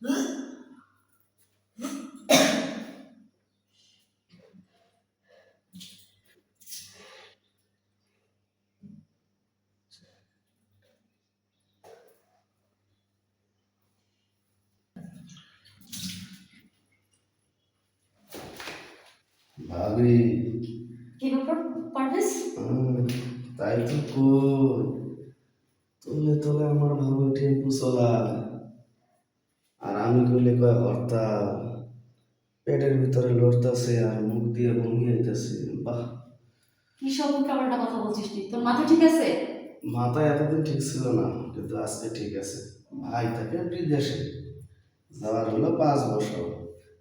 ভাবি কি ব্যাপার পারভেজ? তাই তো কই তোলে তোলে আমার ভাবি টেম্পু চলা আর আমি কইলে কয় হরতাল পেটের ভিতরে লড়তাছে আর মুখ দিয়ে বমি হইতাছে। বাহ, কি সব উল্টাপাল্টা কথা বলছিস তুই? তোর মাথা ঠিক আছে? মাথায় এতদিন ঠিক ছিল না, কিন্তু আজকে ঠিক আছে। ভাই থাকে বিদেশে, যাওয়ার হলো 5 বছর,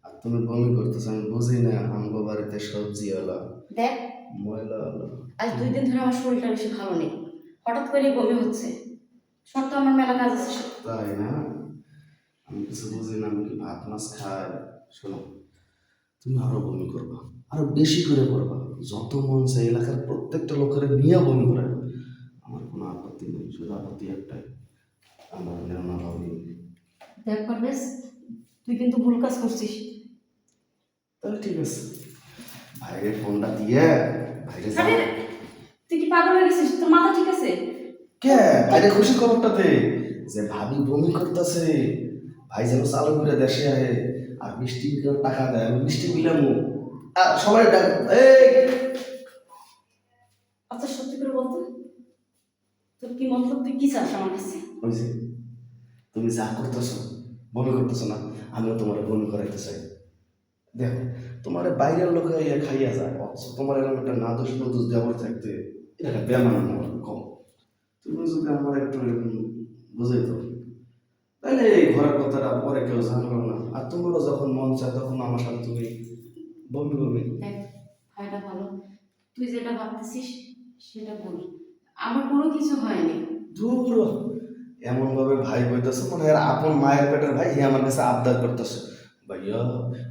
আর তুমি বমি করতেছো। আমি বুঝি না আমগো বাড়িতে সবজি হলো দেখ, ময়লা হলো। আজ 2 দিন ধরে আমার শরীরটা বেশি ভালো নেই, হঠাৎ করে বমি হচ্ছে। শর্ত আমার মেলা কাজ আছে। তাই না? আমি কিছু বুঝি না, আমি কি ভাত মাছ খাই? শোনো, তুমি আরো বমি করবা, আরো বেশি করে করবা, যত মন চাই এলাকার প্রত্যেকটা লোকের নিয়ে বমি করে। আমার কোনো আপত্তি নেই, শুধু আপত্তি একটাই, আমার নেওয়া হবে। দেখ পারভেজ, তুই কিন্তু ভুল কাজ করছিস। তাহলে ঠিক আছে, ভাইয়ের ফোনটা দিয়ে ভাইরে যা। আরে, তুই কি পাগল হয়ে গেছিস? তোর মাথা ঠিক আছে? কে ভাইরে খুশি খবরটাতে যে ভাবি বমি করতেছে, ভাই যেন চালু করে দেশে আহে আর মিষ্টি টাকা দেয়, আমি মিষ্টি বিলামু আর সবাই ডাক। এই আচ্ছা সত্যি করে বলতো, তোর কি মতলব? তুই কি চাস আমার কাছে? ওই যে তুমি যা করতেছো, বমি করতেছো না, আমিও তোমার বমি করাইতে চাই। দেখো, তোমার বাইরের লোকে ইয়ে খাইয়া যায়, অথচ তোমার এরকম একটা নাদোষ নদোষ দেওয়ার থাকতে এটা একটা বেমানান আমার কম। তুমি যদি আমার একটু বুঝাই তো, তাহলে এই ঘরের কথাটা পরে কেউ জানলো না, আর তোমারও যখন মন চায় তখন আমার সাথে তুমি বমি বমি। দেখ, ভাইটা ভালো, তুই যেটা ভাবতেছিস সেটা বল। আমার কোনো কিছু হয়নি। দূর, এমন ভাবে ভাই কইতেছে মনে হয় আপন মায়ের পেটের ভাই, হে আমার কাছে আবদার করতেছে, ভাইয়া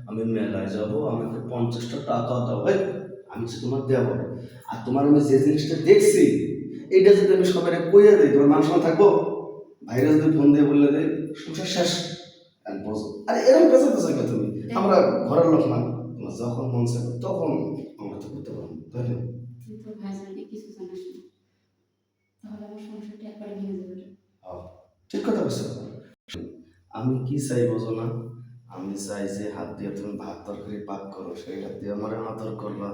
আমি মেলায় যাব, আমাকে 50টা টাকা দাও। এই, আমি সে তোমার দেবো, আর তোমার আমি যে জিনিসটা দেখছি এইটা যদি আমি সবাই কইয়া দিই, তোমার মান সম্মান থাকবো? ভাইরা যদি ফোন দিয়ে বললে দেয় সংসার শেষ। আর বোঝো, আরে এরকম পেঁচা পেঁচা কে তুমি? আমরা ঘরের লোক না, তোমার যখন মন চায় তখন আমরা তো করতে পারবো, তাই না? তুই তো ভাইজানকে কিছু জানাস না, তাহলে আমার সংসারটা একবারে ভেঙে যাবে। ঠিক কথা বলছো। আমি কি চাই বোঝো না? আমি চাই যে হাত দিয়ে তুমি ভাত তরকারি পাক করো, সেই হাত দিয়ে আমার আদর করবা,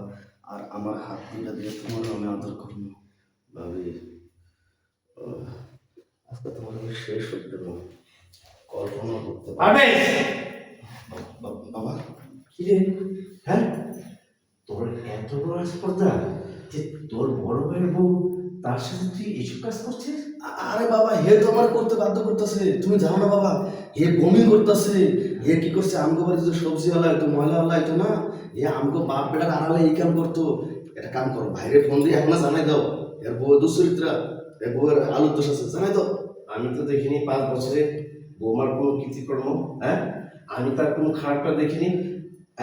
আর আমার হাত দুটা দিয়ে তোমার আমি আদর করবো। ভাবি, আজকে তোমার আমি শেষ হতে দেবো, কল্পনা করতে পারবে। বাবা কি রে? হ্যাঁ, তোর এত বড় স্পর্ধা যে তোর বড় ভাইয়ের বউ তার সাথে তুই এসব কাজ করছিস? আরে বাবা, হে তো আমার করতে বাধ্য করতেছে, তুমি জানো না বাবা, হে বমি করতেছে। হে কি করছে, আমগো বাড়ি যে সবজি হলা একটু ময়লা হলা একটু না, এ আমগো বাপ বেটার আড়ালে এই কাম করতো। একটা কাম করো, ভাইরে ফোন দিয়ে এখন জানাই দাও, এর বউ দুশ্চরিত্রা, এর বউয়ের আলুর দোষ আছে, জানাই দাও। আমি তো দেখিনি 5 বছরে বৌমার কোনো কৃতিকর্ম। হ্যাঁ, আমি তার কোনো খারাপটা দেখিনি।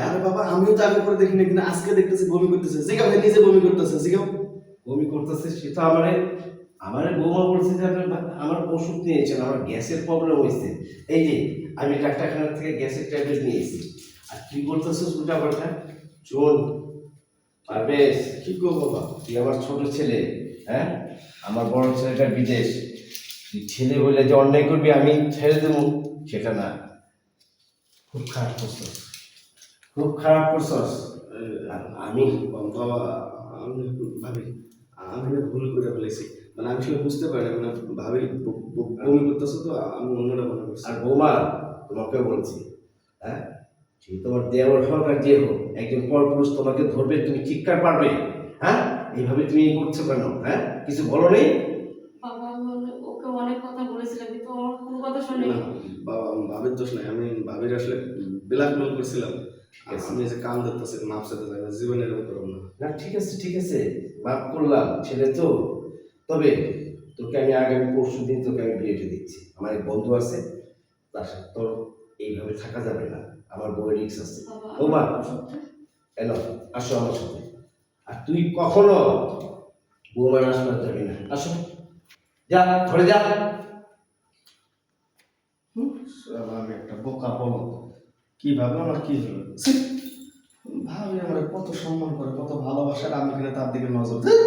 আরে বাবা, আমিও তো আগে করে দেখিনি, কিন্তু আজকে দেখতেছি বমি করতেছে। জিগাও, ভাই নিজে বমি করতেছে, জিগাও। বমি করতেছে সে তো আমারে বৌমা বলছে যে আমার ওষুধ নিয়েছেন, আমার গ্যাসের প্রবলেম হয়েছে, এই যে আমি ডাক্তারখানা থেকে গ্যাসের ট্যাবলেট নিয়েছি। আর তুই বলতেছিস উল্টা পাল্টা। চল পারবেশ, কি গো বাবা? তুই আমার ছোট ছেলে, হ্যাঁ, আমার বড় ছেলেটা বিদেশ, তুই ছেলে বলে যে অন্যায় করবি আমি ছেড়ে দেবো সেটা না। খুব খারাপ করছস, খুব খারাপ করছস। আমি বাবা, আমি ভাবি, আমি না ভুল করে ফেলেছি, মানে আমি আসলে বুঝতে পারি না, মানে ভাবি বমি করতেছে তো আমি অন্যটা মনে করছি। আর বৌমা, তোমাকে বলছি, হ্যাঁ, সে তোমার দেওয়ার হোক আর যে হোক, একজন পরপুরুষ তোমাকে ধরবে, তুমি চিৎকার পারবে? হ্যাঁ, এইভাবে তুমি করছো কেন? হ্যাঁ, কিছু বলো নেই? বাবা, ওকে অনেক কথা বলেছিলাম কিন্তু আমার কোনো কথা শোনেনি। না বাবা, ভাবির দোষ নাই, আমি ভাবির আসলে ব্ল্যাকমেল করছিলাম। আর আমি যে কান ধরতেছি মাপ সাথে যাই না, জীবনে এরকম করবো না। না ঠিক আছে, ঠিক আছে, মাফ করলাম, ছেলে তো। তবে তোকে আমি আগামী পরশু দিন তোকে আমি বিয়েটা দিচ্ছি। আমার এক বন্ধু আছে, তার সাথে তোর এইভাবে থাকা যাবে না, আমার বউয়ের রিক্স আছে। বাবা, বৌমা, এলো, আসো আমার সাথে। আর তুই কখনো বৌমার আসবার যাবি না, আসো, যা ঘরে যা। শালা আমি একটা বোকা বলো কি ভাবলো আমার কি হলো ছি! ভাবি আমার কত সম্মান করে কত ভালোবাসার আমি কিনা তার দিকে নজর দিই